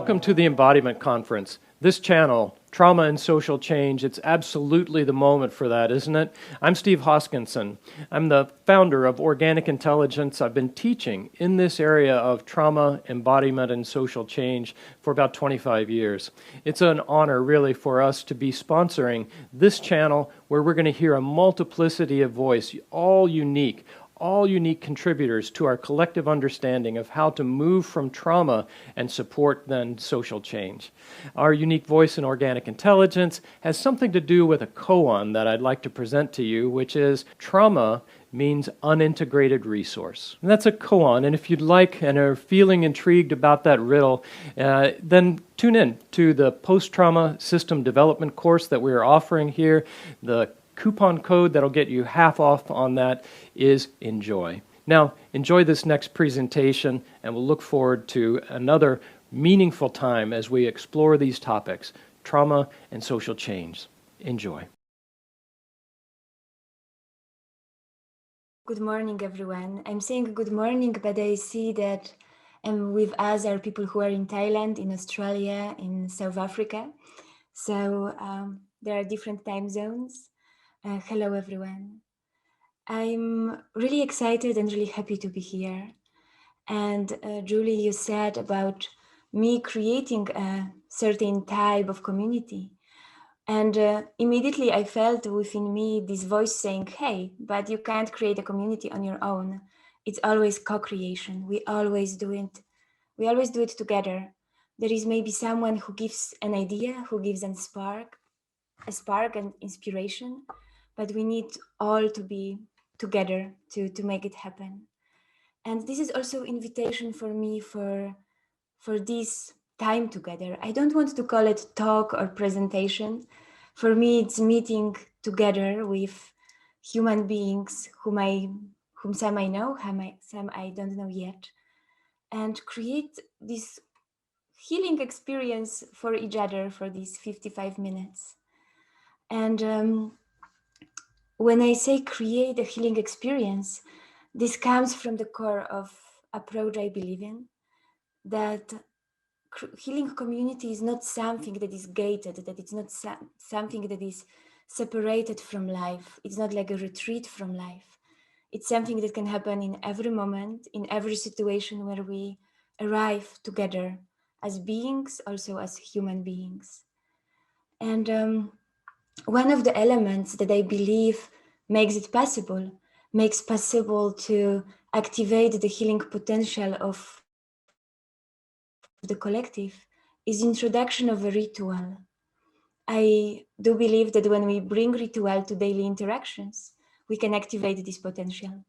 Welcome to the Embodiment Conference. This channel, Trauma and Social Change, it's absolutely the moment for that, isn't it? I'm Steve Hoskinson. I'm the founder of Organic Intelligence. I've been teaching in this area of trauma, embodiment, and social change for about 25 years. It's an honor, really, for us to be sponsoring this channel where we're going to hear a multiplicity of voice, all unique contributors to our collective understanding of how to move from trauma and support then social change. Our unique voice in Organic Intelligence has something to do with a koan that I'd like to present to you, which is trauma means unintegrated resource. And that's a koan, and if you'd like and are feeling intrigued about that riddle, then tune in to the post-trauma system development course that we're offering here. The coupon code that'll get you half off on that is ENJOY. Now, enjoy this next presentation, and we'll look forward to another meaningful time as we explore these topics, trauma and social change. Enjoy. Good morning, everyone. I'm saying good morning, but I see that with us are people who are in Thailand, in Australia, in South Africa. So there are different time zones. Hello, everyone. I'm really excited and really happy to be here. And Julie, you said about me creating a certain type of community. And immediately I felt within me this voice saying, hey, but you can't create a community on your own. It's always co-creation. We always do it. We always do it together. There is maybe someone who gives an idea, who gives a spark and inspiration, but we need all to be together to make it happen. And this is also invitation for me for this time together. I don't want to call it talk or presentation. For me, it's meeting together with human beings whom some I know, some I don't know yet, and create this healing experience for each other for these 55 minutes. And when I say create a healing experience, this comes from the core of approach I believe in, that healing community is not something that is gated, that it's not something that is separated from life. It's not like a retreat from life. It's something that can happen in every moment, in every situation where we arrive together as beings, also as human beings. And one of the elements that I believe makes possible to activate the healing potential of the collective is introduction of a ritual. I do believe that when we bring ritual to daily interactions, we can activate this potential.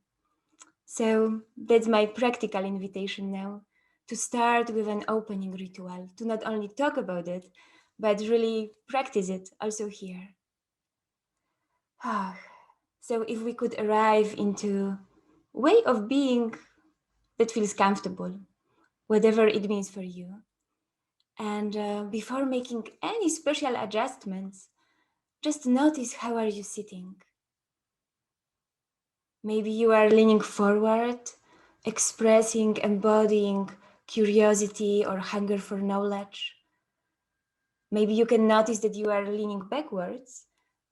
So that's my practical invitation now, to start with an opening ritual, to not only talk about it, but really practice it also here. So if we could arrive into a way of being that feels comfortable, whatever it means for you. And before making any special adjustments, just notice how are you sitting. Maybe you are leaning forward, expressing, embodying curiosity or hunger for knowledge. Maybe you can notice that you are leaning backwards,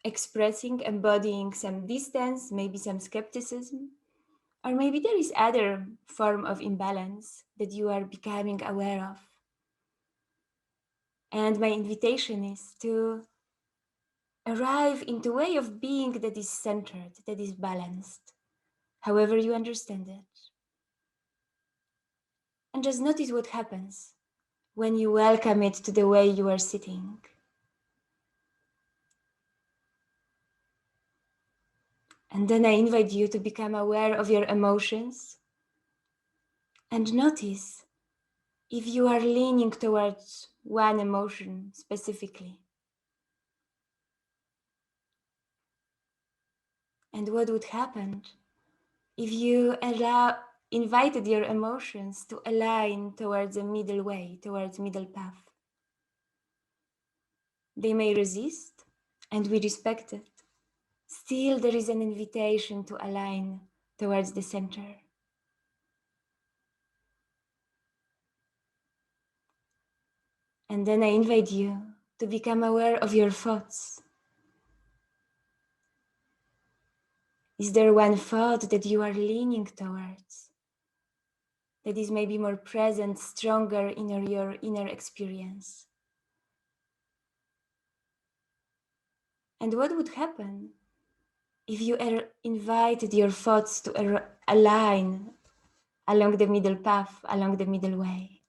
expressing, embodying some distance, maybe some skepticism. Or maybe there is other form of imbalance that you are becoming aware of. And my invitation is to arrive into a way of being that is centered, that is balanced, however you understand it. And just notice what happens when you welcome it to the way you are sitting. And then I invite you to become aware of your emotions and notice if you are leaning towards one emotion specifically. And what would happen if you invited your emotions to align towards a middle way, towards middle path? They may resist, and we respect it. Still, there is an invitation to align towards the center. And then I invite you to become aware of your thoughts. Is there one thought that you are leaning towards, that is maybe more present, stronger in your inner experience? And what would happen if you invited your thoughts to align along the middle path, along the middle way?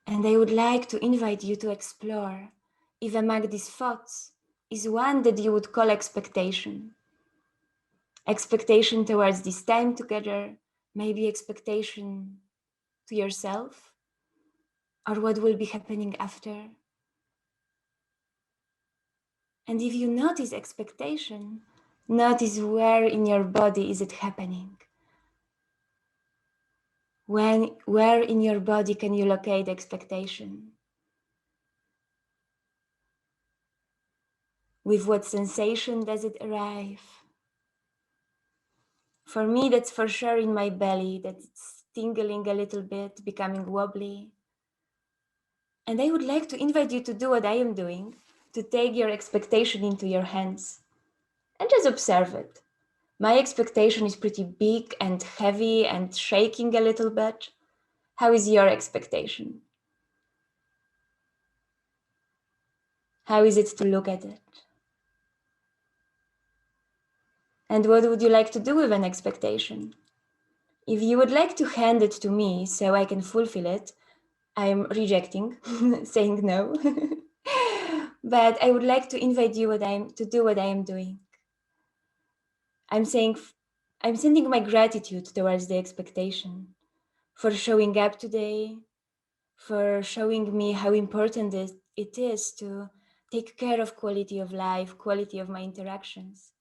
And I would like to invite you to explore if among these thoughts is one that you would call expectation. Expectation towards this time together, maybe expectation to yourself, or what will be happening after. And if you notice expectation, notice where in your body is it happening. Where in your body can you locate expectation? With what sensation does it arrive? For me, that's for sure in my belly, that it's tingling a little bit, becoming wobbly. And I would like to invite you to do what I am doing, to take your expectation into your hands and just observe it. My expectation is pretty big and heavy and shaking a little bit. How is your expectation? How is it to look at it? And what would you like to do with an expectation? If you would like to hand it to me so I can fulfill it, I'm rejecting, saying no. But I would like to invite you to do what I am doing. I'm sending my gratitude towards the expectation for showing up today, for showing me how important it is to take care of quality of life, quality of my interactions.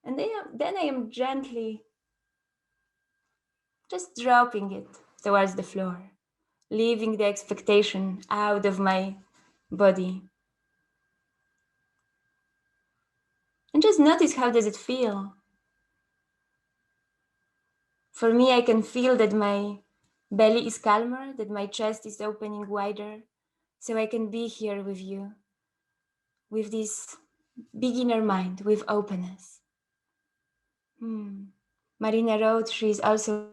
And then I am gently just dropping it towards the floor, leaving the expectation out of my body. And just notice, how does it feel? For me, I can feel that my belly is calmer, that my chest is opening wider, so I can be here with you, with this beginner mind, with openness. Marina wrote, she is also...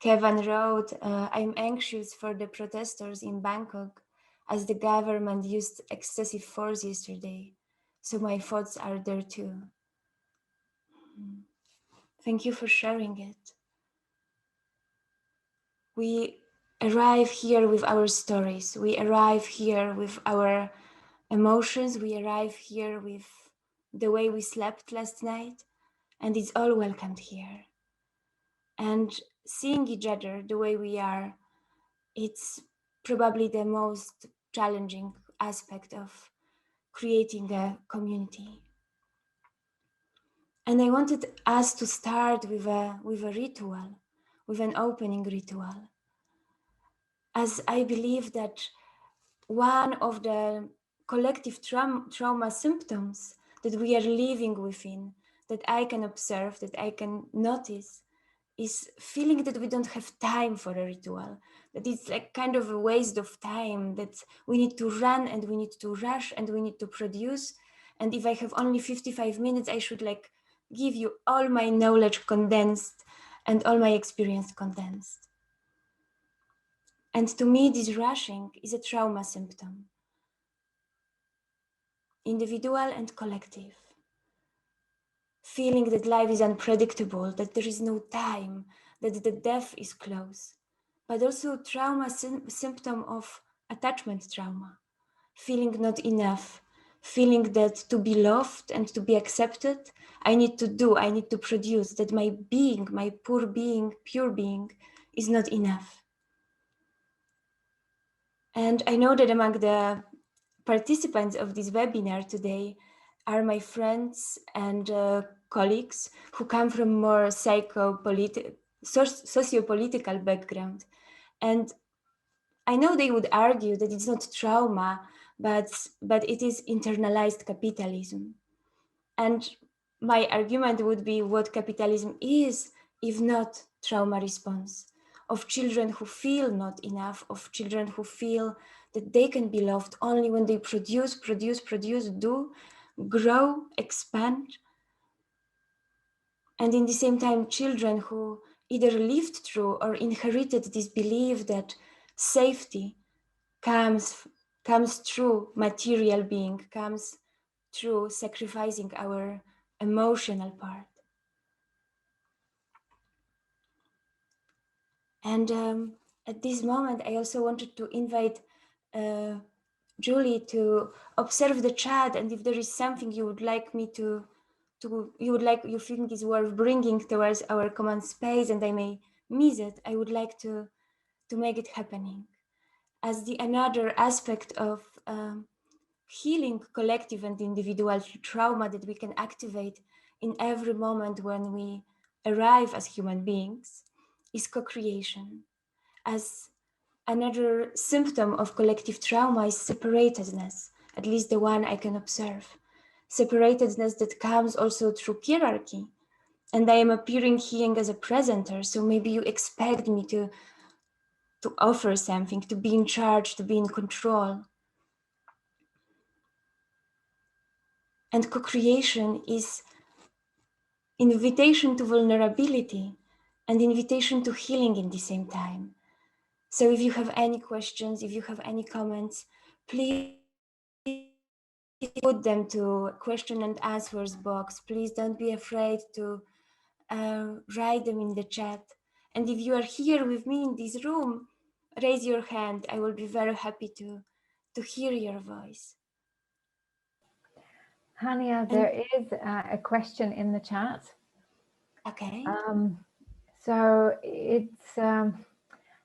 Kevin wrote, I'm anxious for the protesters in Bangkok as the government used excessive force yesterday. So my thoughts are there too. Thank you for sharing it. We arrive here with our stories. We arrive here with our emotions. We arrive here with the way we slept last night. And it's all welcomed here. And seeing each other the way we are, it's probably the most challenging aspect of creating a community. And I wanted us to start with a ritual, with an opening ritual, as I believe that one of the collective trauma symptoms that we are living within, that I can observe, that I can notice, is feeling that we don't have time for a ritual, that it's like kind of a waste of time, that we need to run and we need to rush and we need to produce. And if I have only 55 minutes, I should like give you all my knowledge condensed and all my experience condensed. And to me, this rushing is a trauma symptom, individual and collective. Feeling that life is unpredictable, that there is no time, that the death is close, but also trauma symptom of attachment trauma, feeling not enough, feeling that to be loved and to be accepted, I need to produce, that my being, my pure being is not enough. And I know that among the participants of this webinar today are my friends and colleagues who come from more socio-political background. And I know they would argue that it's not trauma, but it is internalized capitalism. And my argument would be what capitalism is, if not trauma response of children who feel not enough, of children who feel that they can be loved only when they produce, do, grow, expand. And in the same time, children who either lived through or inherited this belief that safety comes through material being, comes through sacrificing our emotional part. And at this moment, I also wanted to invite Julie to observe the chat, and if there is something you would like me to you think is worth bringing towards our common space, and I may miss it, I would like to make it happening. As the another aspect of healing collective and individual trauma that we can activate in every moment when we arrive as human beings is co-creation. As another symptom of collective trauma is separatedness, at least the one I can observe. Separatedness that comes also through hierarchy. And I am appearing here as a presenter, so maybe you expect me to offer something, to be in charge, to be in control. And co-creation is invitation to vulnerability and invitation to healing in the same time. So if you have any questions, if you have any comments, please put them to question and answers box. Please don't be afraid to write them in the chat. And if you are here with me in this room, raise your hand. I will be very happy to hear your voice. Hania, there is a question in the chat. Okay. So it's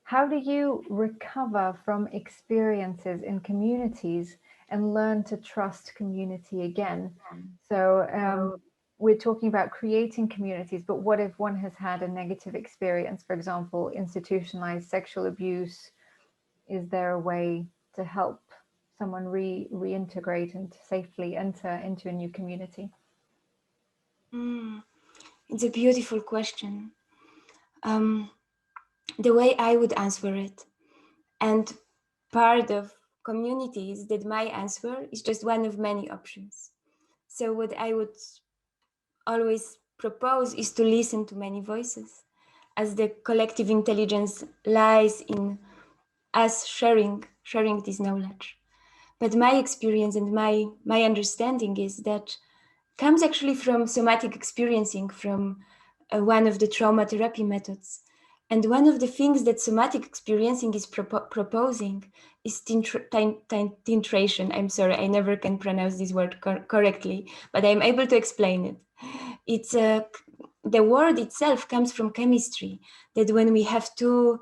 how do you recover from experiences in communities and learn to trust community again? So we're talking about creating communities, but what if one has had a negative experience, for example, institutionalized sexual abuse? Is there a way to help someone reintegrate and safely enter into a new community? It's a beautiful question. The way I would answer it, and part of communities that my answer is just one of many options. So what I would always propose is to listen to many voices, as the collective intelligence lies in us sharing this knowledge. But my experience and my understanding is that comes actually from somatic experiencing, from one of the trauma therapy methods. And one of the things that somatic experiencing is proposing is tintration. I'm sorry, I never can pronounce this word correctly, but I'm able to explain it. It's the word itself comes from chemistry, that when we have two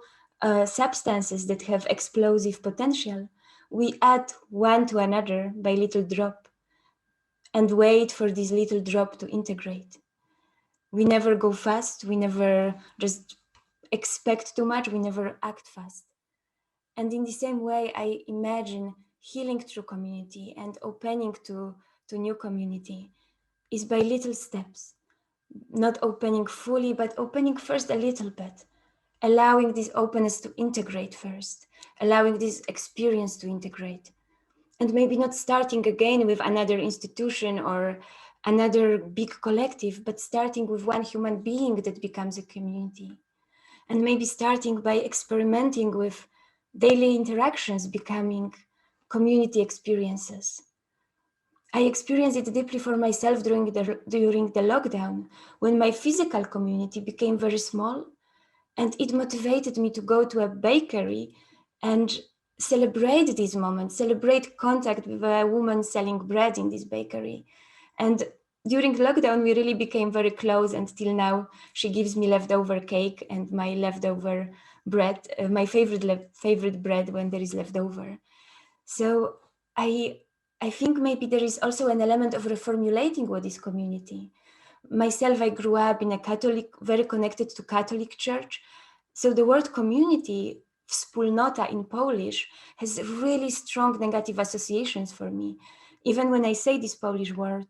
substances that have explosive potential, we add one to another by little drop and wait for this little drop to integrate. We never go fast, we never just expect too much, we never act fast. And in the same way, I imagine healing through community and opening to new community is by little steps, not opening fully, but opening first a little bit, allowing this openness to integrate first, allowing this experience to integrate. And maybe not starting again with another institution or another big collective, but starting with one human being that becomes a community. And maybe starting by experimenting with daily interactions becoming community experiences. I experienced it deeply for myself during the lockdown, when my physical community became very small, and it motivated me to go to a bakery and celebrate this moment, celebrate contact with a woman selling bread in this bakery. And during lockdown, we really became very close, and till now, she gives me leftover cake and my leftover bread, my favorite bread when there is leftover. So I think maybe there is also an element of reformulating what is community. Myself, I grew up in a Catholic, very connected to Catholic church. So the word community, wspólnota in Polish, has really strong negative associations for me. Even when I say this Polish word,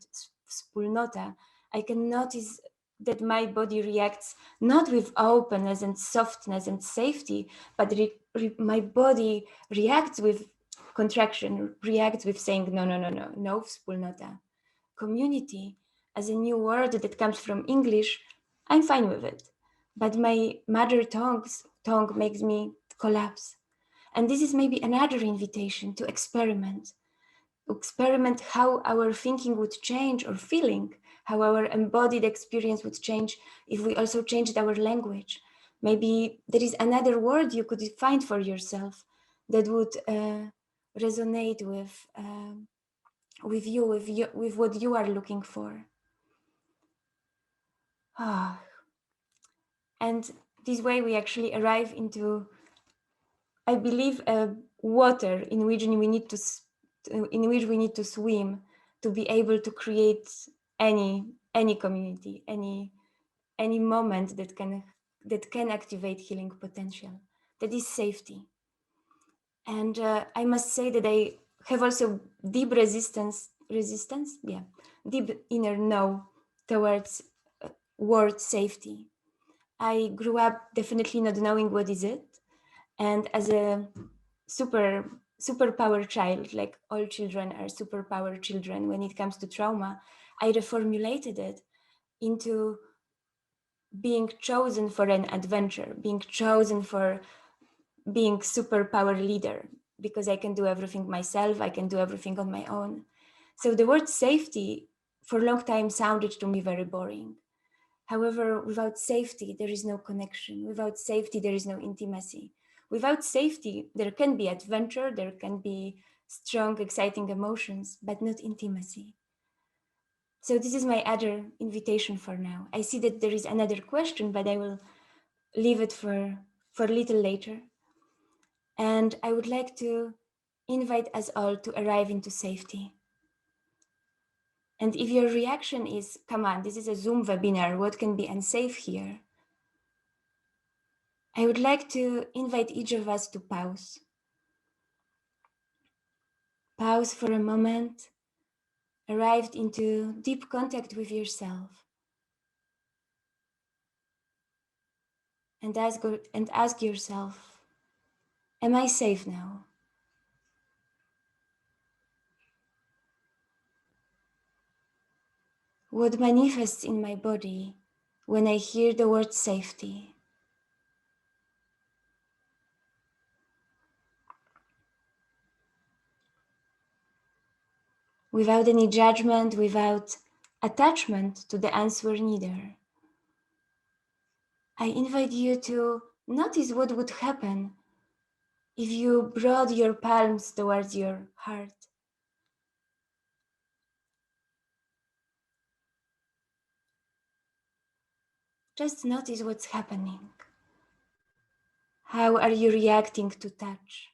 wspólnota, I can notice that my body reacts not with openness and softness and safety, but my body reacts with contraction, reacts with saying, no, no, no, no, no, wspólnota. Community as a new word that comes from English, I'm fine with it. But my mother tongue makes me collapse. And this is maybe another invitation to experiment how our thinking would change, or feeling, how our embodied experience would change if we also changed our language. Maybe there is another word you could find for yourself that would resonate with you, with what you are looking for. And this way we actually arrive into, I believe, water in which we need to swim to be able to create any community, any moment that can activate healing potential. That is safety. And I must say that I have also deep deep inner no towards word safety. I grew up definitely not knowing what is it, and as a superpower child, like all children are superpower children when it comes to trauma, I reformulated it into being chosen for an adventure, being chosen for being superpower leader, because I can do everything myself, I can do everything on my own. So the word safety for a long time sounded to me very boring. However, without safety, there is no connection. Without safety, there is no intimacy. Without safety, there can be adventure, there can be strong, exciting emotions, but not intimacy. So this is my other invitation for now. I see that there is another question, but I will leave it for a little later. And I would like to invite us all to arrive into safety. And if your reaction is, come on, this is a Zoom webinar, what can be unsafe here? I would like to invite each of us to pause. Pause for a moment, arrived into deep contact with yourself. And ask yourself, am I safe now? What manifests in my body when I hear the word safety? Without any judgment, without attachment to the answer neither, I invite you to notice what would happen if you brought your palms towards your heart. Just notice what's happening. How are you reacting to touch?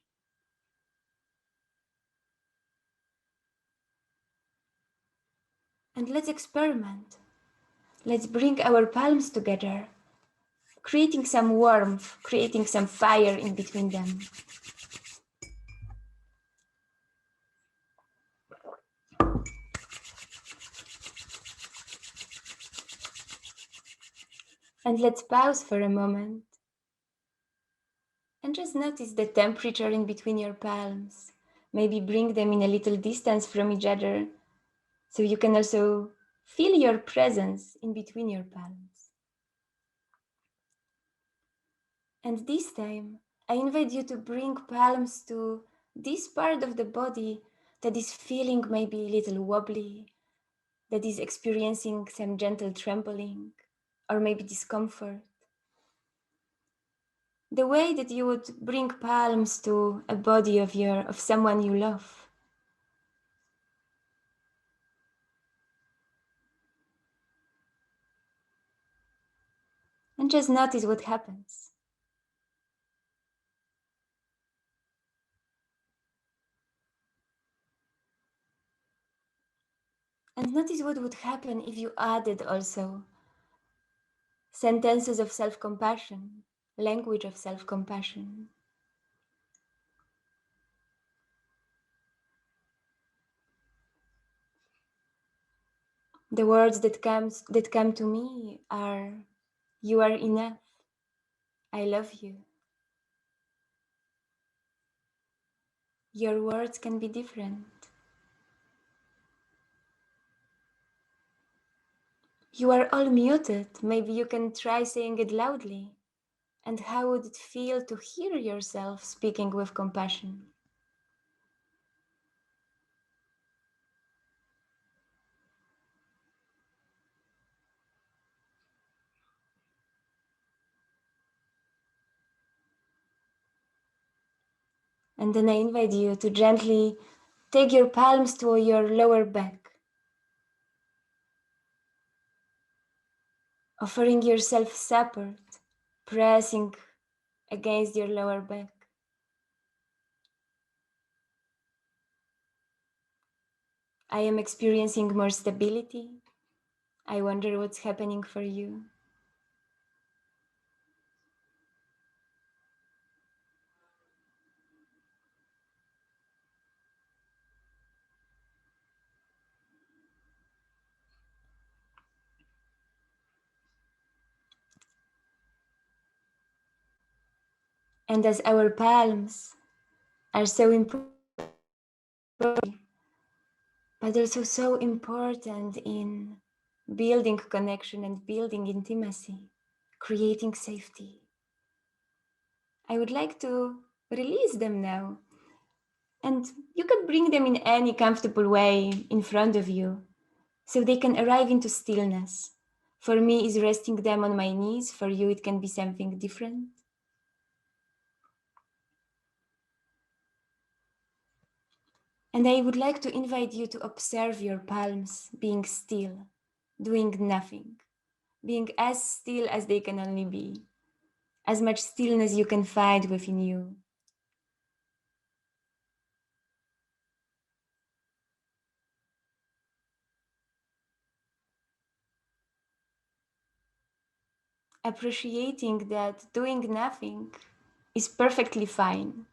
And let's experiment. Let's bring our palms together, creating some warmth, creating some fire in between them. And let's pause for a moment and just notice the temperature in between your palms. Maybe bring them in a little distance from each other so you can also feel your presence in between your palms. And this time, I invite you to bring palms to this part of the body that is feeling maybe a little wobbly, that is experiencing some gentle trembling or maybe discomfort. The way that you would bring palms to a body of someone you love. And just notice what happens. And notice what would happen if you added also sentences of self-compassion, language of self-compassion. The words that come to me are, you are enough. I love you. Your words can be different. You are all muted. Maybe you can try saying it loudly. And how would it feel to hear yourself speaking with compassion? And then I invite you to gently take your palms to your lower back, offering yourself support, pressing against your lower back. I am experiencing more stability. I wonder what's happening for you. And as our palms are so important, but also so important in building connection and building intimacy, creating safety, I would like to release them now. And you could bring them in any comfortable way in front of you so they can arrive into stillness. For me, is resting them on my knees. For you, it can be something different. And I would like to invite you to observe your palms being still, doing nothing, being as still as they can only be, as much stillness you can find within you. Appreciating that doing nothing is perfectly fine,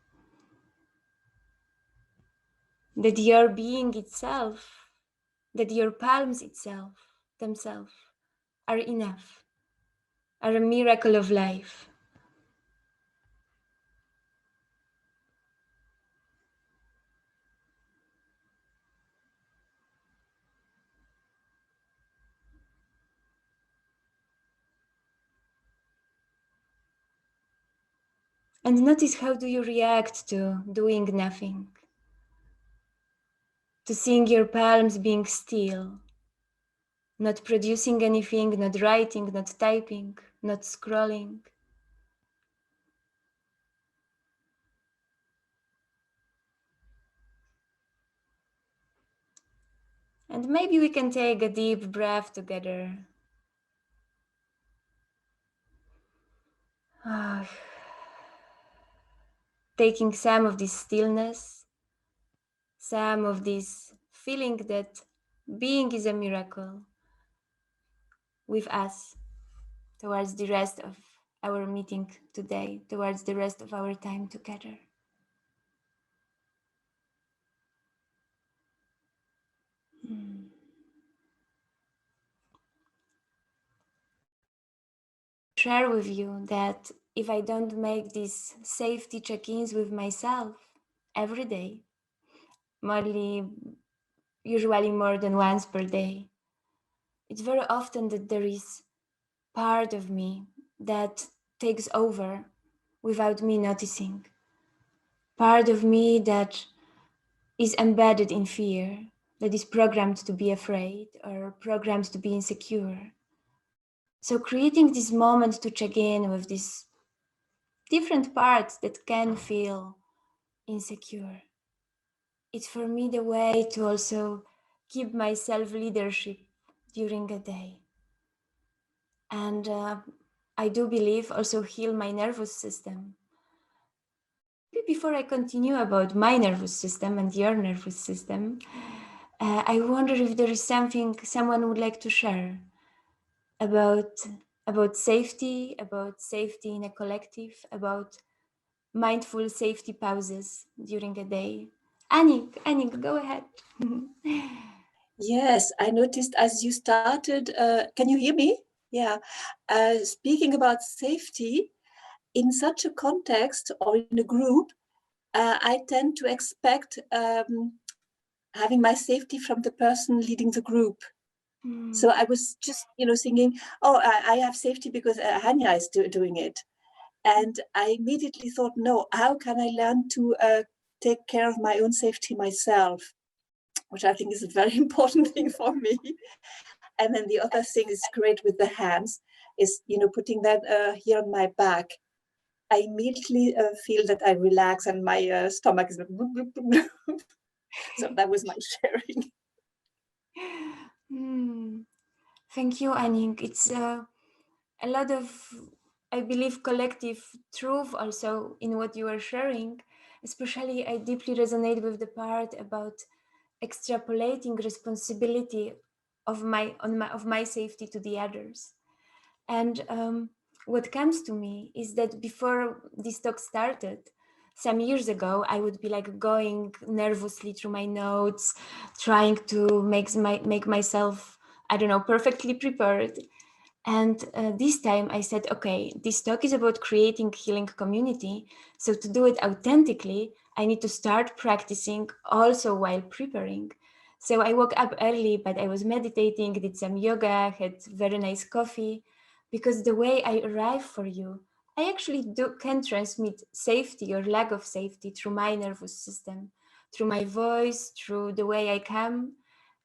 that your being itself, that your palms themselves are enough, are a miracle of life. And notice, how do you react to doing nothing? To seeing your palms being still, not producing anything, not writing, not typing, not scrolling. And maybe we can take a deep breath together. Taking some of this stillness, some of this feeling that being is a miracle with us towards the rest of our meeting today, towards the rest of our time together. Share with you that if I don't make these safety check-ins with myself every day, usually more than once per day, it's very often that there is part of me that takes over without me noticing. Part of me that is embedded in fear, that is programmed to be afraid or programmed to be insecure. So creating this moment to check in with these different parts that can feel insecure, it's for me the way to also keep my self-leadership during a day. And I do believe also heal my nervous system. Before I continue about my nervous system and your nervous system, I wonder if there is something someone would like to share about safety in a collective, about mindful safety pauses during a day. Annik, go ahead. Yes, I noticed as you started, can you hear me? Yeah. Speaking about safety, in such a context or in a group, I tend to expect having my safety from the person leading the group. So I was just, thinking, oh, I have safety because Hania is doing it. And I immediately thought, no, how can I learn to take care of my own safety myself? Which I think is a very important thing for me. And then the other thing is great with the hands is, putting that here on my back. I immediately feel that I relax and my stomach is. So that was my sharing. Thank you, Anning. It's a lot of, I believe, collective truth also in what you are sharing. Especially, I deeply resonate with the part about extrapolating responsibility of my safety to the others. And what comes to me is that before this talk started, some years ago, I would be like going nervously through my notes, trying to make myself, I don't know, perfectly prepared. And this time I said, okay, this talk is about creating healing community. So to do it authentically, I need to start practicing also while preparing. So I woke up early, but I was meditating, did some yoga, had very nice coffee, because the way I arrive for you, I actually can transmit safety or lack of safety through my nervous system, through my voice, through the way I come.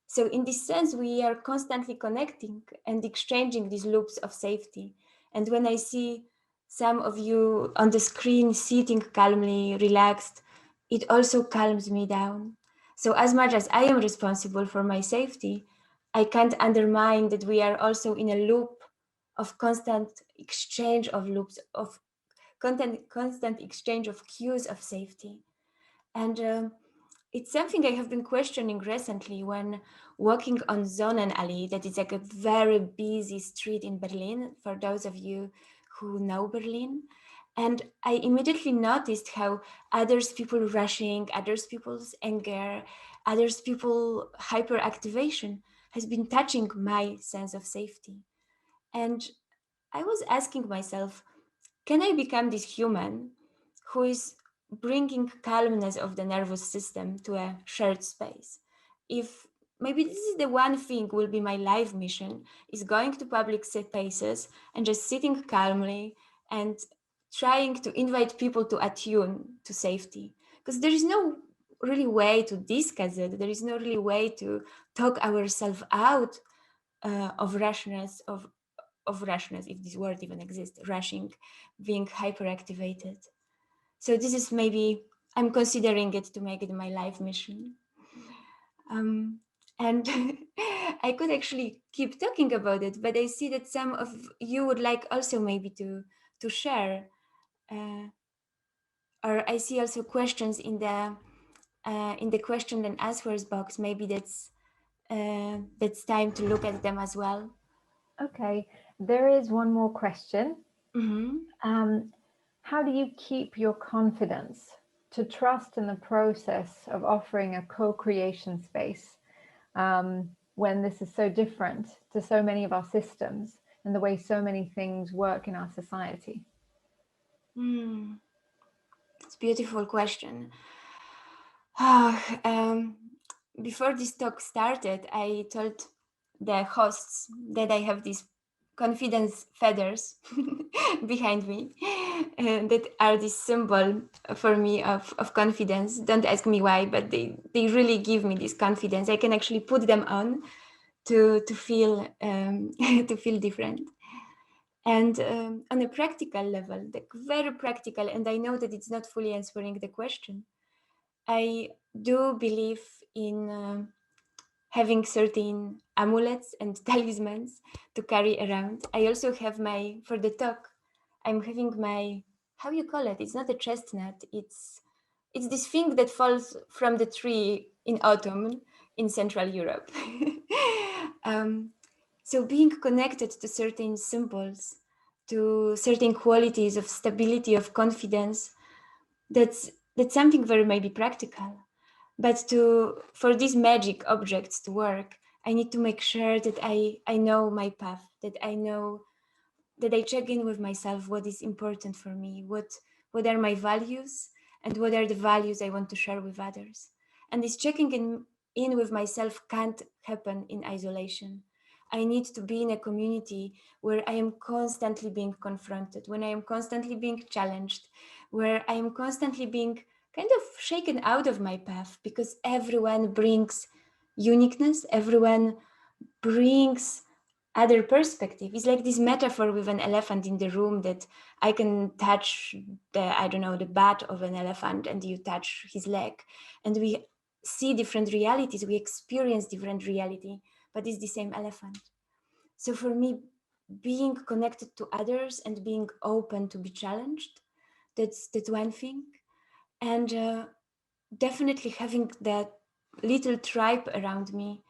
So in this sense, we are constantly connecting and exchanging these loops of safety. And when I see some of you on the screen sitting calmly, relaxed, it also calms me down. So as much as I am responsible for my safety, I can't undermine that we are also in a loop of constant exchange of loops of constant exchange of cues of safety. And it's something I have been questioning recently when walking on Sonnenallee, that is like a very busy street in Berlin, for those of you who know Berlin. And I immediately noticed how others people rushing, others people's anger, others people hyperactivation has been touching my sense of safety. And I was asking myself, can I become this human who is bringing calmness of the nervous system to a shared space? If maybe this is the one thing will be my life mission, is going to public spaces and just sitting calmly and trying to invite people to attune to safety. Because there is no really way to discuss it. There is no really way to talk ourselves out of rashness, of rashness, if this word even exists, rushing, being hyperactivated. So this is maybe, I'm considering it to make it my life mission. And I could actually keep talking about it, but I see that some of you would like also maybe to share. Or I see also questions in the question and answers box. Maybe that's time to look at them as well. Okay, there is one more question. Mm-hmm. How do you keep your confidence to trust in the process of offering a co-creation space when this is so different to so many of our systems and the way so many things work in our society? It's a beautiful question. Before this talk started, I told the hosts that I have these confidence feathers behind me that are this symbol for me of confidence. Don't ask me why, but they really give me this confidence. I can actually put them on to feel to feel different. And on a practical level, like very practical, and I know that it's not fully answering the question, I do believe in having certain amulets and talismans to carry around. I also have for the talk, I'm having my, how you call it? It's not a chestnut. It's this thing that falls from the tree in autumn in Central Europe. So being connected to certain symbols, to certain qualities of stability, of confidence, that's something very maybe practical. But for these magic objects to work, I need to make sure that I know my path, that I check in with myself, what is important for me, what are my values, and what are the values I want to share with others. And this checking in with myself can't happen in isolation. I need to be in a community where I am constantly being confronted, when I am constantly being challenged, where I am constantly being kind of shaken out of my path, because everyone brings uniqueness, everyone brings other perspective. It's like this metaphor with an elephant in the room, that I can touch the butt of an elephant and you touch his leg, and we see different realities, we experience different reality, but it's the same elephant. So for me, being connected to others and being open to be challenged, that's one thing. And definitely having that little tribe around me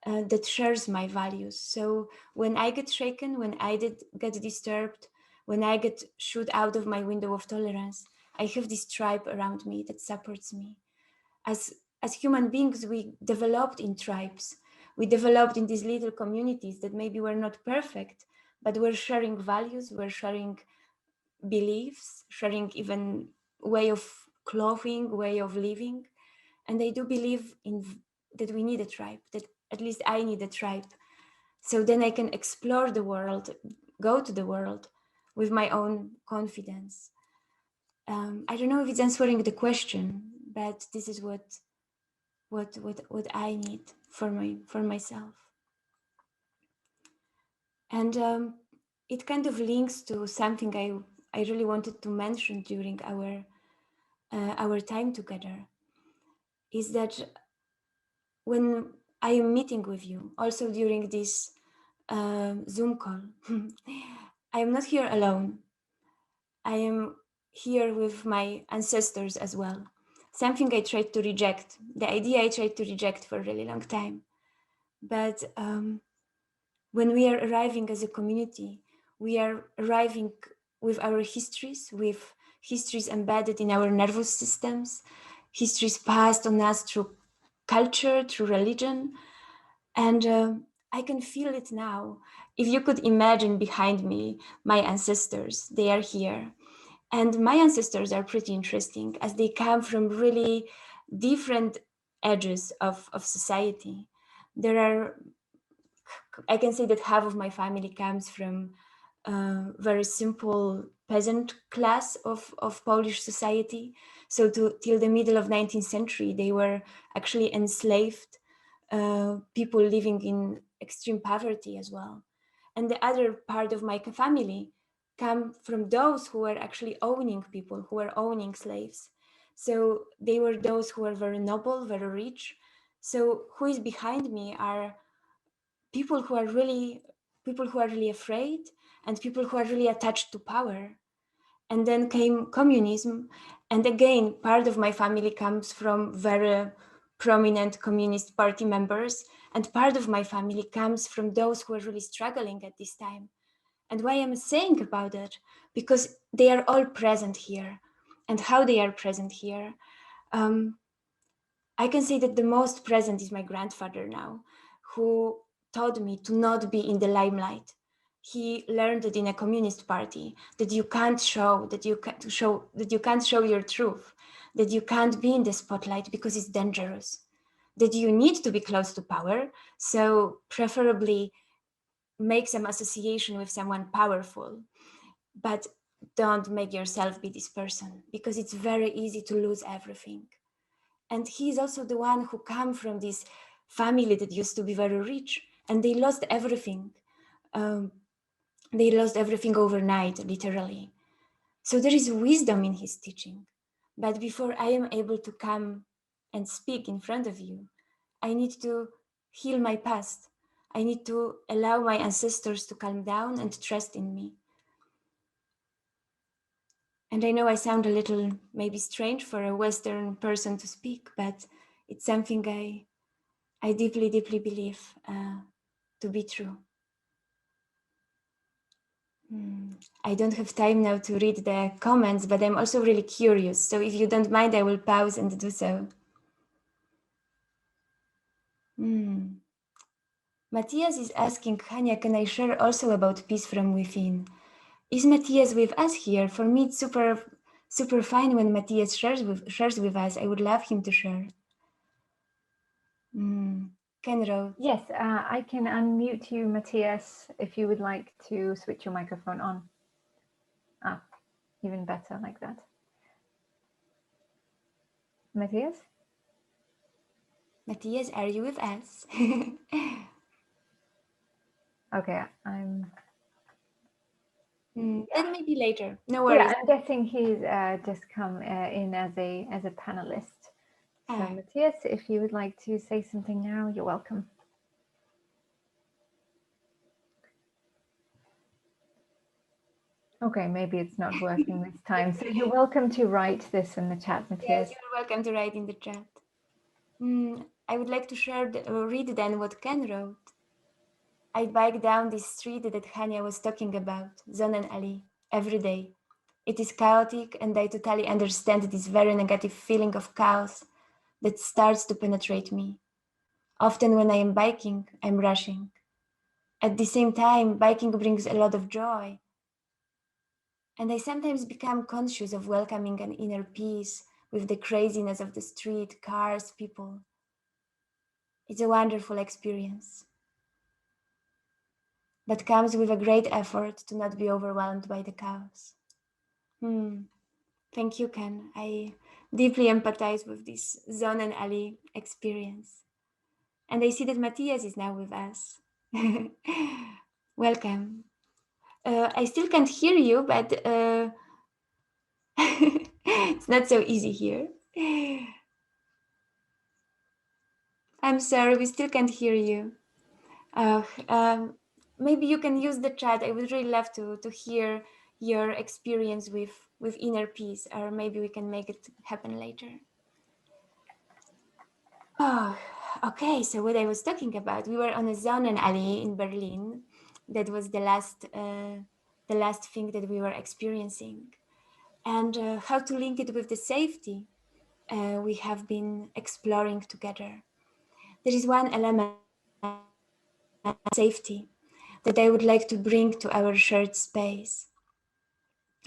that shares my values. So when I get shaken, when I get disturbed, when I get shoot out of my window of tolerance, I have this tribe around me that supports me. As human beings, we developed in tribes. We developed in these little communities that maybe were not perfect, but we're sharing values, we're sharing beliefs, sharing even way of clothing, way of living. And I do believe in that we need a tribe, that at least I need a tribe. So then I can explore the world, go to the world with my own confidence. I don't know if it's answering the question, but this is what I need for myself. And it kind of links to something I really wanted to mention during our time together, is that when I am meeting with you, also during this Zoom call, I am not here alone. I am here with my ancestors as well. Something I tried to reject, the idea I tried to reject for a really long time. But when we are arriving as a community, we are arriving with our histories, with histories embedded in our nervous systems, histories passed on us through culture, through religion. And I can feel it now. If you could imagine behind me, my ancestors, they are here. And my ancestors are pretty interesting, as they come from really different edges of society. I can say that half of my family comes from very simple peasant class of Polish society. So till the middle of 19th century, they were actually enslaved people living in extreme poverty as well. And the other part of my family come from those who were actually owning people, who were owning slaves. So they were those who were very noble, very rich. So who is behind me are people who are really afraid, and people who are really attached to power. And then came communism, and again, part of my family comes from very prominent Communist Party members, and part of my family comes from those who are really struggling at this time. And why I'm saying about it, because they are all present here. And how they are present here, I can say that the most present is my grandfather now, who taught me to not be in the limelight. He learned it in a communist party, that you can't show, that you can't show your truth, that you can't be in the spotlight because it's dangerous, that you need to be close to power. So preferably make some association with someone powerful, but don't make yourself be this person, because it's very easy to lose everything. And he's also the one who come from this family that used to be very rich, and they lost everything. They lost everything overnight, literally. So there is wisdom in his teaching. But before I am able to come and speak in front of you, I need to heal my past. I need to allow my ancestors to calm down and trust in me. And I know I sound a little maybe strange for a Western person to speak, but it's something I deeply, deeply believe to be true. I don't have time now to read the comments, but I'm also really curious. So if you don't mind, I will pause and do so. Matthias is asking, Hania, can I share also about peace from within? Is Matthias with us here? For me, it's super fine when Matthias shares with us. I would love him to share. Ken wrote. Yes, I can unmute you, Matthias, if you would like to switch your microphone on. Ah, even better like that. Matthias? Matthias, are you with us? Okay, I'm... Then maybe later. No worries. Yeah, I'm guessing he's just come in as a panelist. So Matthias, if you would like to say something now, you're welcome. Okay, maybe it's not working this time. So you're welcome to write this in the chat, Matthias. Yes, you're welcome to write in the chat. I would like to share, read then what Ken wrote. I bike down this street that Hania was talking about, Zonen Alley, every day. It is chaotic, and I totally understand this very negative feeling of chaos that starts to penetrate me. Often when I am biking, I'm rushing. At the same time, biking brings a lot of joy. And I sometimes become conscious of welcoming an inner peace with the craziness of the street, cars, people. It's a wonderful experience, but comes with a great effort to not be overwhelmed by the chaos. Thank you, Ken. I deeply empathize with this Zon and Ali experience. And I see that Matthias is now with us. Welcome. I still can't hear you, but it's not so easy here. I'm sorry, we still can't hear you. Maybe you can use the chat. I would really love to hear your experience with inner peace, or maybe we can make it happen later. Oh, okay. So what I was talking about, we were on a Sonnenallee in Berlin. That was the last thing that we were experiencing, and how to link it with the safety we have been exploring together. There is one element, safety, that I would like to bring to our shared space.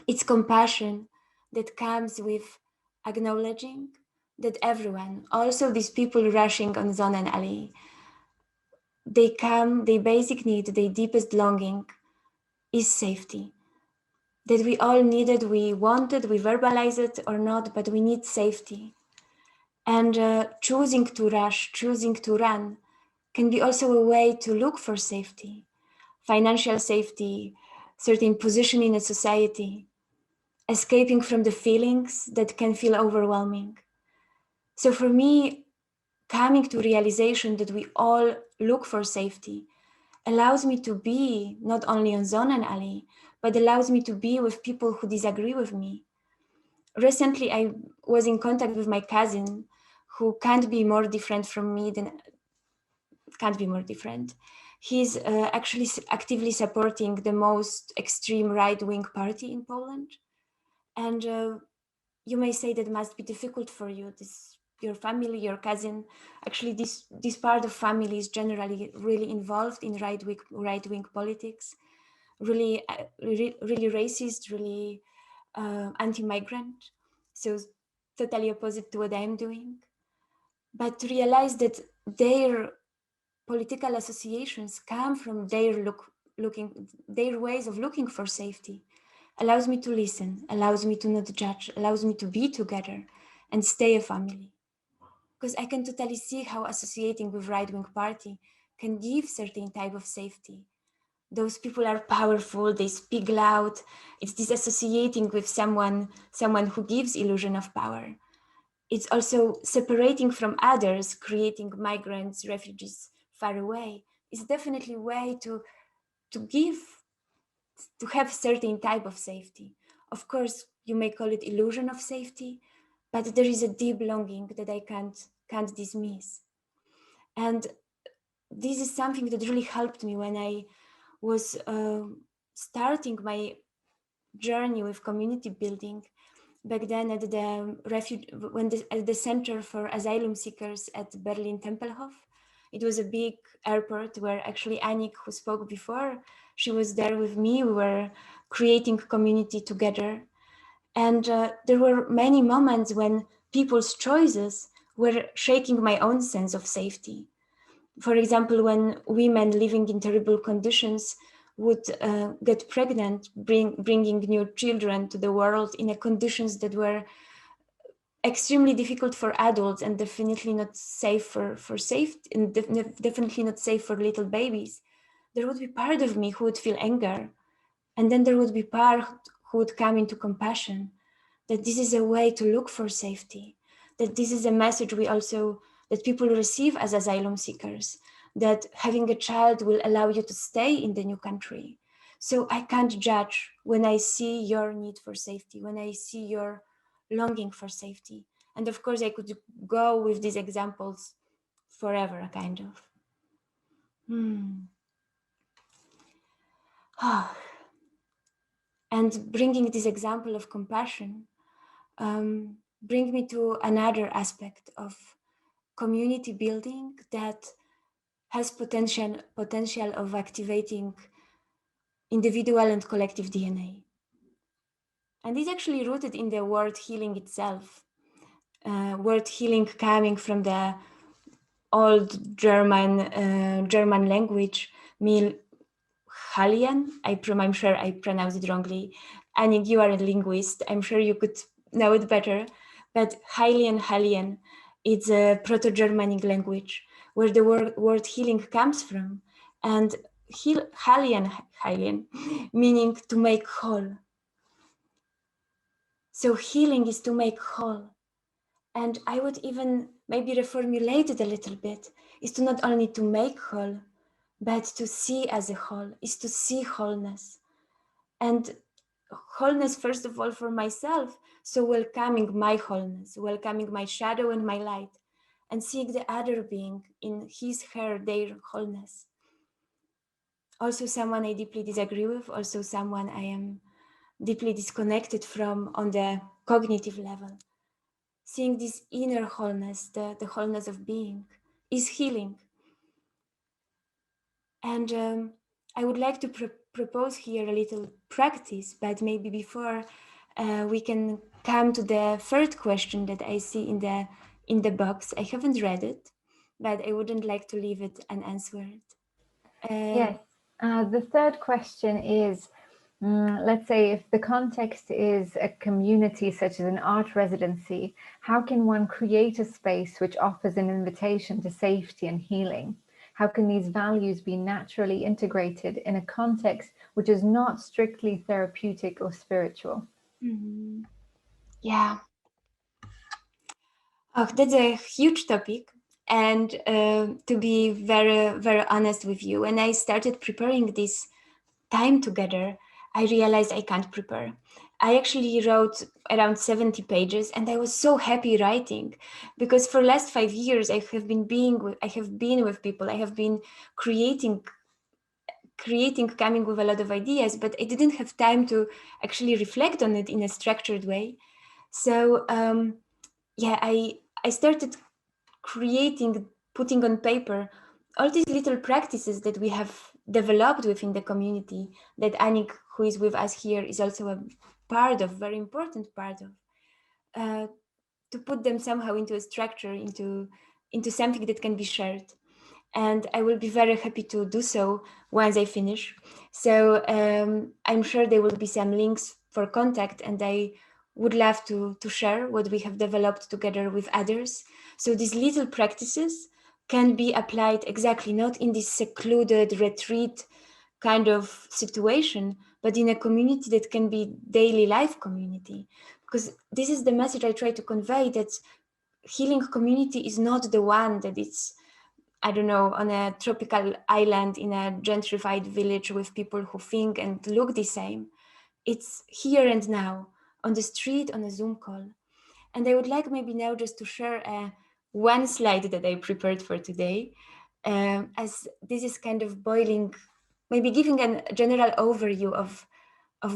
It's compassion that comes with acknowledging that everyone, also these people rushing on Sonnenallee, their basic need, their deepest longing is safety. That we all needed, we wanted, we verbalize it or not, but we need safety. And choosing to rush, choosing to run can be also a way to look for safety, financial safety, certain position in a society, escaping from the feelings that can feel overwhelming. So for me, coming to realization that we all look for safety allows me to be not only on Sonnenallee, but allows me to be with people who disagree with me. Recently, I was in contact with my cousin who can't be more different from me can't be more different. He's actually actively supporting the most extreme right-wing party in Poland. And you may say that must be difficult for you, your family, your cousin. Actually, this part of family is generally really involved in right-wing politics, really racist, really anti-migrant. So totally opposite to what I'm doing. But to realize that their political associations come from their ways of looking for safety allows me to listen, allows me to not judge, allows me to be together and stay a family. Because I can totally see how associating with right-wing party can give certain type of safety. Those people are powerful, they speak loud. It's disassociating with someone who gives illusion of power. It's also separating from others, creating migrants, refugees far away. It's definitely a way to have certain type of safety. Of course, you may call it illusion of safety, but there is a deep longing that I can't dismiss. And this is something that really helped me when I was starting my journey with community building back then at the at the Center for Asylum Seekers at Berlin Tempelhof It was a big airport where actually Anik, who spoke before, she was there with me. We were creating community together. And there were many moments when people's choices were shaking my own sense of safety. For example, when women living in terrible conditions would get pregnant, bringing new children to the world in a conditions that were extremely difficult for adults and definitely not safe for safety, and definitely not safe for little babies, there would be part of me who would feel anger. And then there would be part who would come into compassion, that this is a way to look for safety, that this is a message that people receive as asylum seekers, that having a child will allow you to stay in the new country. So I can't judge when I see your need for safety, when I see your longing for safety. And of course, I could go with these examples forever, kind of. And bringing this example of compassion, bring me to another aspect of community building that has potential of activating individual and collective DNA. And it's actually rooted in the word healing itself. Word healing coming from the old German language, mean Halian. I'm sure I pronounced it wrongly. And you are a linguist. I'm sure you could know it better. But Halian, it's a Proto-Germanic language where the word healing comes from. And Halian, meaning to make whole. So healing is to make whole. And I would even maybe reformulate it a little bit, is to not only to make whole, but to see as a whole, is to see wholeness. And wholeness, first of all, for myself. So welcoming my wholeness, welcoming my shadow and my light, and seeing the other being in his, her, their wholeness. Also someone I deeply disagree with, also someone I am deeply disconnected from on the cognitive level. Seeing this inner wholeness, the wholeness of being, is healing. And I would like to propose here a little practice, but maybe before we can come to the third question that I see in the box. I haven't read it, but I wouldn't like to leave it unanswered. Yes. The third question is, let's say if the context is a community such as an art residency, how can one create a space which offers an invitation to safety and healing? How can these values be naturally integrated in a context which is not strictly therapeutic or spiritual? Mm-hmm. Yeah. Oh, that's a huge topic. And to be very, very honest with you, when I started preparing this time together, I realized I can't prepare. I actually wrote around 70 pages and I was so happy writing, because for the last 5 years I have been with people, I have been creating, coming with a lot of ideas, but I didn't have time to actually reflect on it in a structured way. So yeah, I started creating, putting on paper all these little practices that we have developed within the community, that Anik, who is with us here, is also a part of, very important part of, to put them somehow into a structure, into something that can be shared. And I will be very happy to do so once I finish. So I'm sure there will be some links for contact, and I would love to share what we have developed together with others. So these little practices can be applied exactly not in this secluded retreat kind of situation, but in a community that can be daily life community. Because this is the message I try to convey, that healing community is not the one that it's, I don't know, on a tropical island in a gentrified village with people who think and look the same. It's here and now, on the street, on a Zoom call. And I would like maybe now just to share one slide that I prepared for today, as this is kind of boiling, maybe giving a general overview of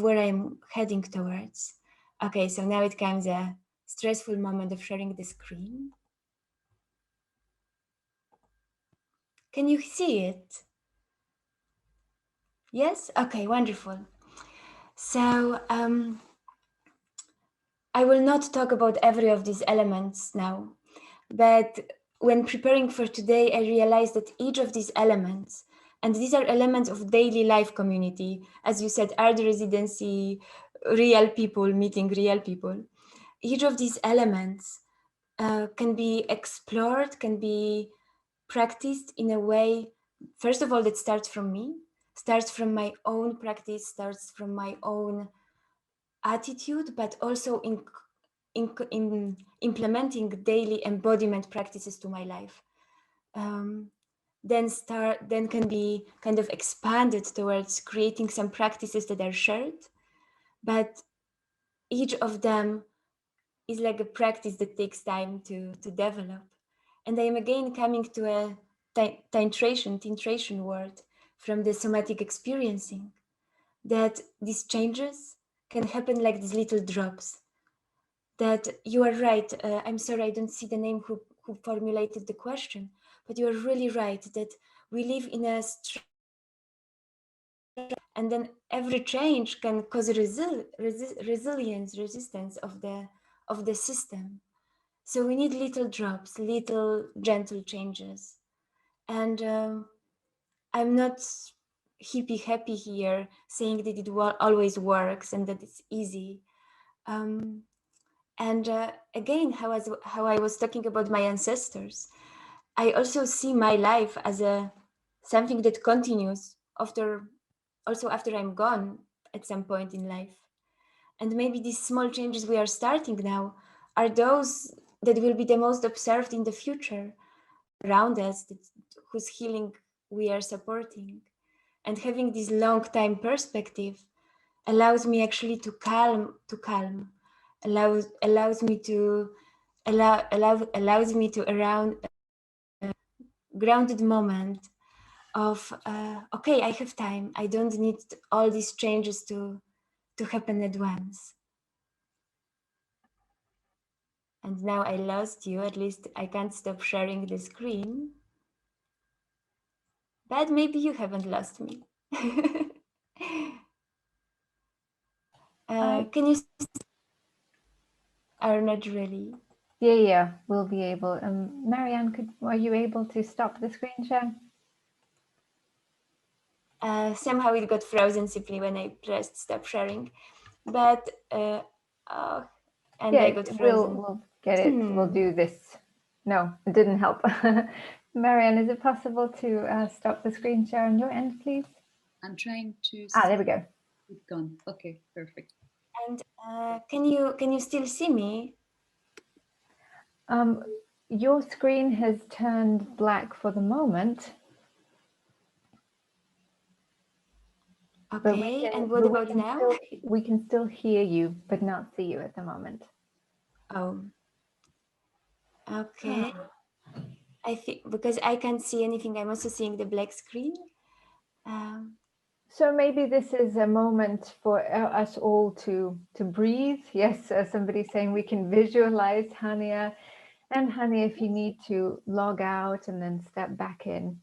where I'm heading towards. Okay, so now it comes a stressful moment of sharing the screen. Can you see it? Yes? Okay, wonderful. So I will not talk about every of these elements now, but when preparing for today, I realized that each of these elements, and these are elements of daily life community, as you said, art residency, real people meeting real people, each of these elements can be explored, can be practiced in a way, first of all, that starts from me, starts from my own practice, starts from my own attitude, but also in implementing daily embodiment practices to my life. Then can be kind of expanded towards creating some practices that are shared, but each of them is like a practice that takes time to develop. And I am again coming to a tintration word from the somatic experiencing, that these changes can happen like these little drops. That you are right. I'm sorry, I don't see the name who formulated the question, but you are really right that we live in a and then every change can cause resistance of the system. So we need little drops, little gentle changes. And I'm not hippie happy here saying that it always works and that it's easy. And again, how I was talking about my ancestors, I also see my life as something that continues after I'm gone at some point in life. And maybe these small changes we are starting now are those that will be the most observed in the future around us, whose healing we are supporting. And having this long time perspective allows me actually to calm, allows me to around a grounded moment of okay, I have time. I don't need all these changes to happen at once. And now I lost you. At least I can't stop sharing the screen. But maybe you haven't lost me. Can you? Are not really. Yeah, we'll be able. Marianne, are you able to stop the screen share? Somehow it got frozen simply when I pressed stop sharing, but and yeah, I got frozen. We'll get it. We'll do this. No, it didn't help. Marianne, is it possible to stop the screen share on your end, please? I'm trying to. There we go. It's gone. Okay, perfect. And can you still see me? Your screen has turned black for the moment. Okay, and what about now? We can still hear you, but not see you at the moment. Oh, okay. I think because I can't see anything, I'm also seeing the black screen. So maybe this is a moment for us all to breathe. Yes, somebody's saying we can visualize Hania. And Hania, if you need to log out and then step back in,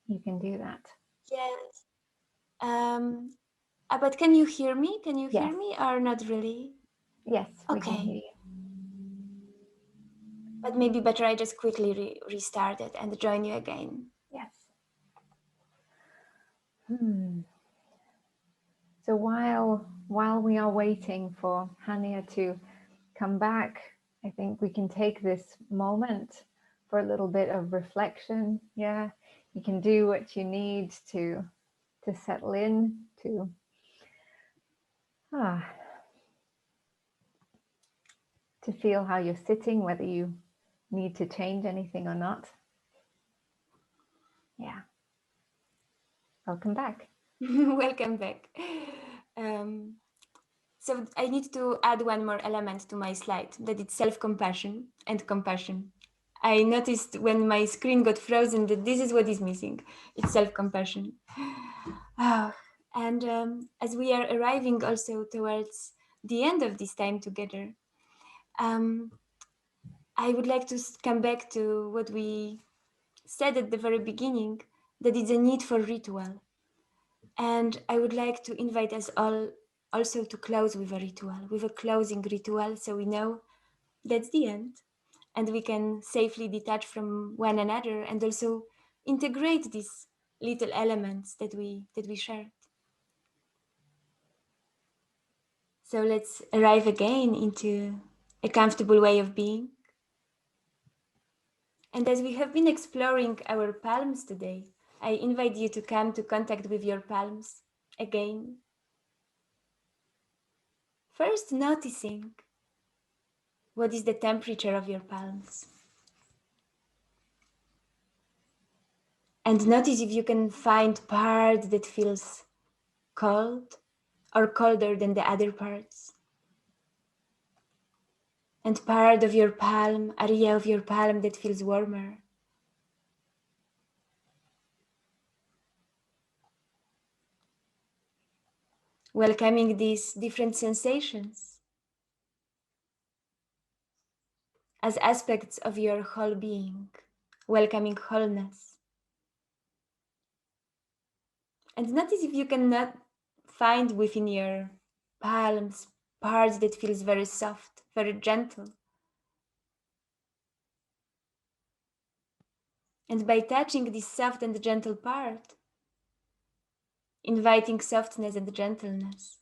you can do that. Yes. But can you hear me? Can you Yes. hear me or not really? Yes, we okay. can hear you. But maybe better I just quickly restart it and join you again. Yes. So while we are waiting for Hania to come back, I think we can take this moment for a little bit of reflection. Yeah, you can do what you need to settle in, to feel how you're sitting, whether you need to change anything or not. Yeah. Welcome back. Welcome back. So I need to add one more element to my slide, that it's self-compassion and compassion. I noticed when my screen got frozen that this is what is missing. It's self-compassion. And as we are arriving also towards the end of this time together, I would like to come back to what we said at the very beginning that it's a need for ritual. And I would like to invite us all also to close with a ritual, with a closing ritual, so we know that's the end and we can safely detach from one another and also integrate these little elements that we shared. So let's arrive again into a comfortable way of being. And as we have been exploring our palms today, I invite you to come to contact with your palms again. First, noticing what is the temperature of your palms. And notice if you can find part that feels cold or colder than the other parts. And part of your palm, area of your palm that feels warmer. Welcoming these different sensations as aspects of your whole being, welcoming wholeness. And notice if you cannot find within your palms parts that feels very soft, very gentle. And by touching this soft and gentle part, inviting softness and gentleness.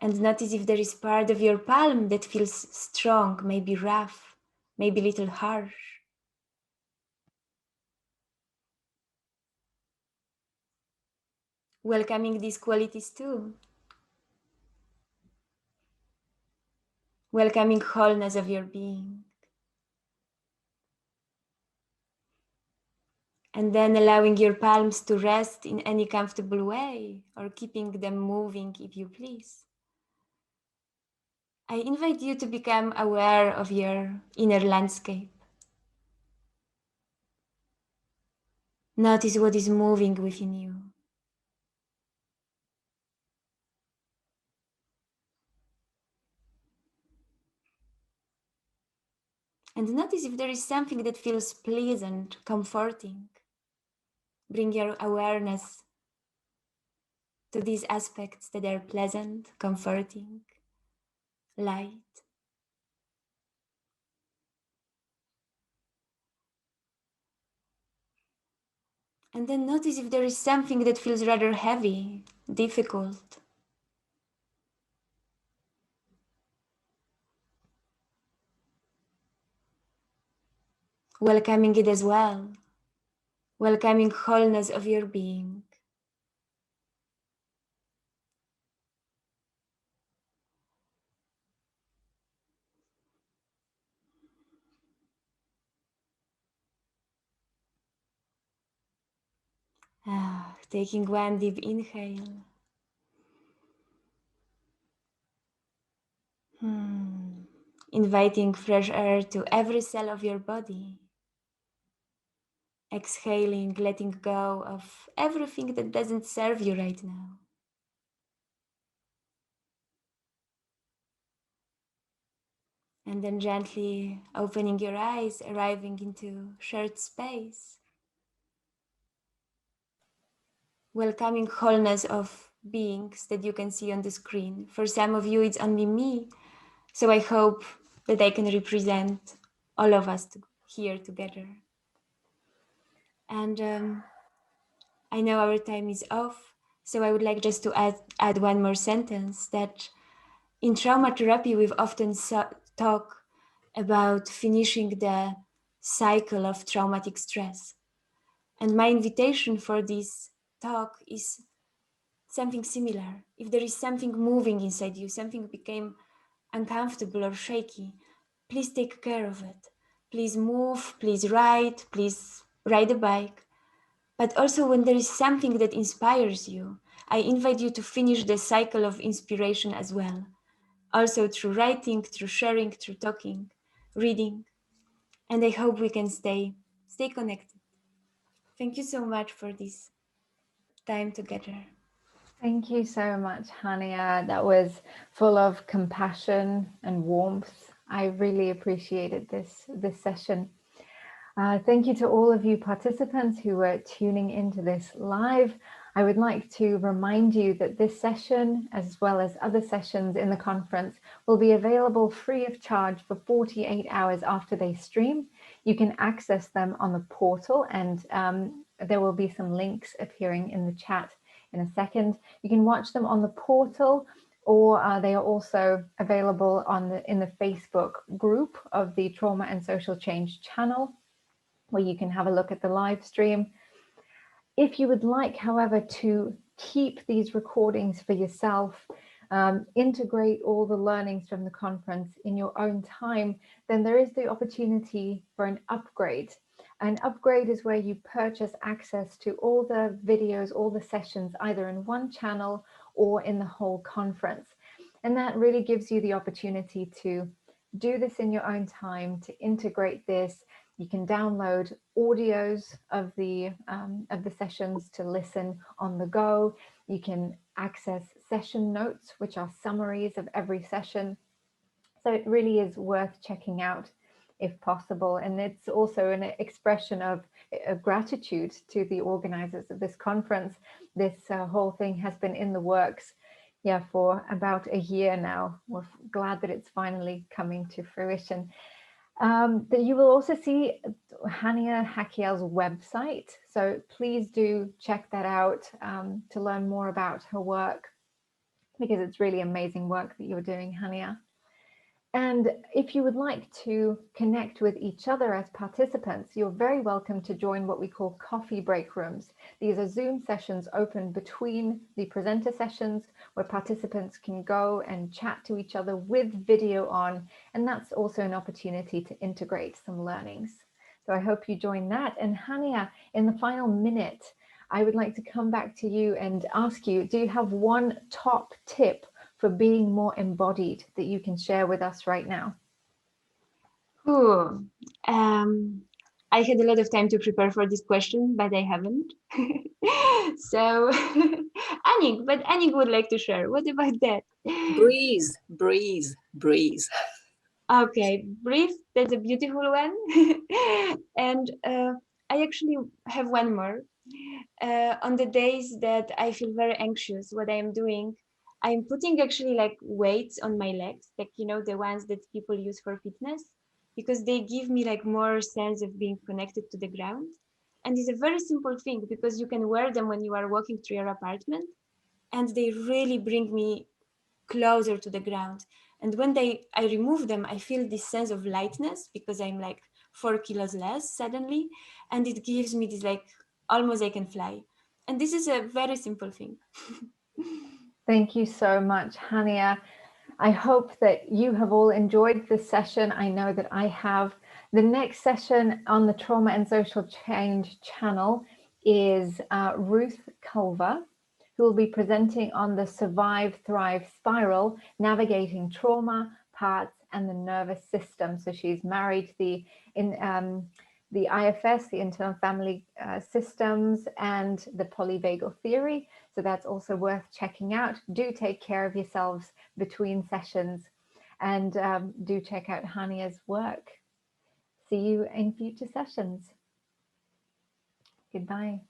And notice if there is part of your palm that feels strong, maybe rough, maybe a little harsh. Welcoming these qualities too. Welcoming wholeness of your being. And then allowing your palms to rest in any comfortable way or keeping them moving if you please. I invite you to become aware of your inner landscape. Notice what is moving within you. And notice if there is something that feels pleasant, comforting. Bring your awareness to these aspects that are pleasant, comforting, light. And then notice if there is something that feels rather heavy, difficult. Welcoming it as well. Welcoming wholeness of your being. Taking one deep inhale. Inviting fresh air to every cell of your body. Exhaling, letting go of everything that doesn't serve you right now. And then gently opening your eyes, arriving into shared space. Welcoming wholeness of beings that you can see on the screen. For some of you, it's only me. So I hope that I can represent all of us here together. And I know our time is off. So I would like just to add one more sentence that in trauma therapy, we've often talk about finishing the cycle of traumatic stress. And my invitation for this talk is something similar. If there is something moving inside you, something became uncomfortable or shaky, please take care of it. Please move, please ride a bike. But also when there is something that inspires you, I invite you to finish the cycle of inspiration as well. Also through writing, through sharing, through talking, reading. And I hope we can stay connected. Thank you so much for this time together. Thank you so much, Hania. That was full of compassion and warmth. I really appreciated this session. Thank you to all of you participants who are tuning into this live. I would like to remind you that this session, as well as other sessions in the conference, will be available free of charge for 48 hours after they stream. You can access them on the portal, and there will be some links appearing in the chat in a second. You can watch them on the portal, or they are also available in the Facebook group of the Trauma and Social Change channel, where you can have a look at the live stream. If you would like, however, to keep these recordings for yourself, integrate all the learnings from the conference in your own time, then there is the opportunity for an upgrade. An upgrade is where you purchase access to all the videos, all the sessions, either in one channel or in the whole conference. And that really gives you the opportunity to do this in your own time, to integrate this. You can download audios of the sessions to listen on the go. You can access session notes, which are summaries of every session. So it really is worth checking out if possible. And it's also an expression of gratitude to the organizers of this conference. This whole thing has been in the works, for about a year now. We're glad that it's finally coming to fruition. That you will also see Hania Hakiel's website. So please do check that out to learn more about her work, because it's really amazing work that you're doing, Hania. And if you would like to connect with each other as participants, you're very welcome to join what we call coffee break rooms. These are Zoom sessions open between the presenter sessions, where participants can go and chat to each other with video on. And that's also an opportunity to integrate some learnings. So I hope you join that. And Hania, in the final minute, I would like to come back to you and ask you, do you have one top tip for being more embodied that you can share with us right now? I had a lot of time to prepare for this question, but I haven't. So, Annick would like to share. What about that? Breathe, breathe, breathe. Okay, breathe. That's a beautiful one. And I actually have one more. On the days that I feel very anxious, what I am doing, I'm putting actually like weights on my legs, like, the ones that people use for fitness, because they give me like more sense of being connected to the ground. And it's a very simple thing, because you can wear them when you are walking through your apartment, and they really bring me closer to the ground. And when I remove them, I feel this sense of lightness, because I'm like 4 kilos less suddenly. And it gives me this like, almost I can fly. And this is a very simple thing. Thank you so much, Hania. I hope that you have all enjoyed this session. I know that I have. The next session on the Trauma and Social Change channel is Ruth Culver, who will be presenting on the Survive, Thrive Spiral, Navigating Trauma, Parts, and the Nervous System. So she's married the IFS, the Internal Family Systems, and the polyvagal theory. So that's also worth checking out. Do take care of yourselves between sessions, and do check out Hania's work. See you in future sessions. Goodbye.